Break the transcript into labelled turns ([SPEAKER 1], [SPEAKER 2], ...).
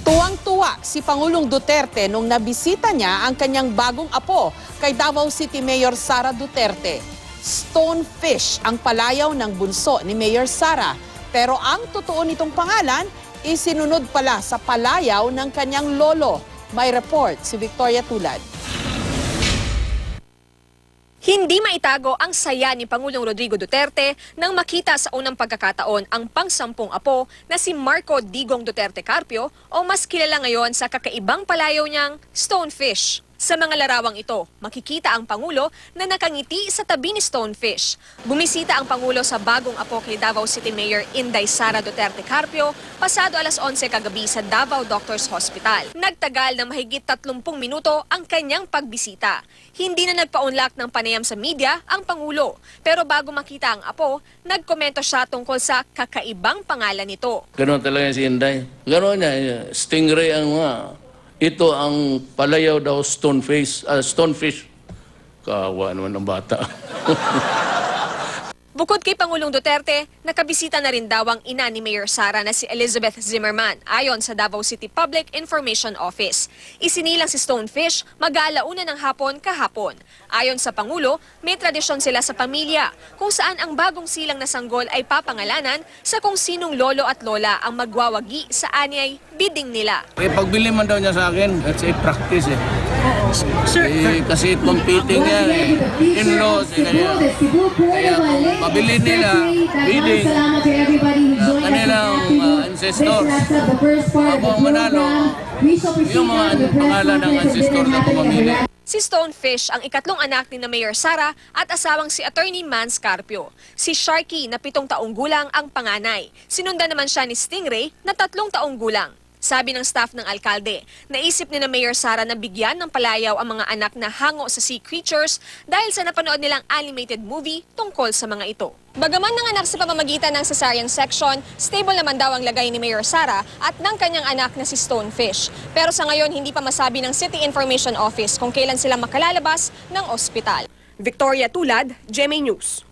[SPEAKER 1] Tuwang-tuwa si Pangulong Duterte nung nabisita niya ang kanyang bagong apo kay Davao City Mayor Sara Duterte. Stonefish ang palayaw ng bunso ni Mayor Sara. Pero ang totoo nitong pangalan, isinunod pala sa palayaw ng kanyang lolo. May report si Victoria Tulad.
[SPEAKER 2] Hindi maitago ang saya ni Pangulong Rodrigo Duterte nang makita sa unang pagkakataon ang pang-10 apo na si Marco Digong Duterte Carpio o mas kilala ngayon sa kakaibang palayaw niyang Stonefish. Sa mga larawang ito, makikita ang Pangulo na nakangiti sa tabi ni Stonefish. Bumisita ang Pangulo sa bagong apo kay Davao City Mayor Inday Sara Duterte Carpio pasado alas 11 kagabi sa Davao Doctors Hospital. Nagtagal ng mahigit 30 minuto ang kanyang pagbisita. Hindi na nagpaunlak ng panayam sa media ang Pangulo. Pero bago makita ang apo, nagkomento siya tungkol sa kakaibang pangalan nito.
[SPEAKER 3] Ganon talaga si Inday. Ganon niya, stingray ang mga. Ito ang palayaw daw stonefish. Kawa naman ng bata.
[SPEAKER 2] Bukod kay Pangulong Duterte, nakabisita na rin daw ang ina ni Mayor Sara na si Elizabeth Zimmerman ayon sa Davao City Public Information Office. Isinilang si Stonefish mag-aalauna ng hapon kahapon. Ayon sa Pangulo, may tradisyon sila sa pamilya kung saan ang bagong silang na sanggol ay papangalanan sa kung sinong lolo at lola ang magwawagi sa anyay bidding nila.
[SPEAKER 3] Pagbili man daw niya sa akin, that's a practice eh. Sir, kasi competing yan eh. In-laws eh. Kaya kung mabili nila, bidding, kanilang ancestors. Habang manalo, yung mga pangalan ng ancestor na pumamili.
[SPEAKER 2] Si Stonefish ang ikatlong anak ni na Mayor Sara at asawang si Attorney Mans Carpio. Si Sharky na 7 taong gulang ang panganay. Sinundan naman siya ni Stingray na 3 taong gulang. Sabi ng staff ng alkalde, naisip ni na Mayor Sara na bigyan ng palayaw ang mga anak na hango sa sea creatures dahil sa napanood nilang animated movie tungkol sa mga ito. Bagaman nanganak sa pamamagitan ng cesarean section, stable naman daw ang lagay ni Mayor Sara at ng kanyang anak na si Stonefish. Pero sa ngayon, hindi pa masabi ng City Information Office kung kailan sila makalalabas ng ospital. Victoria Tulad, GMA News.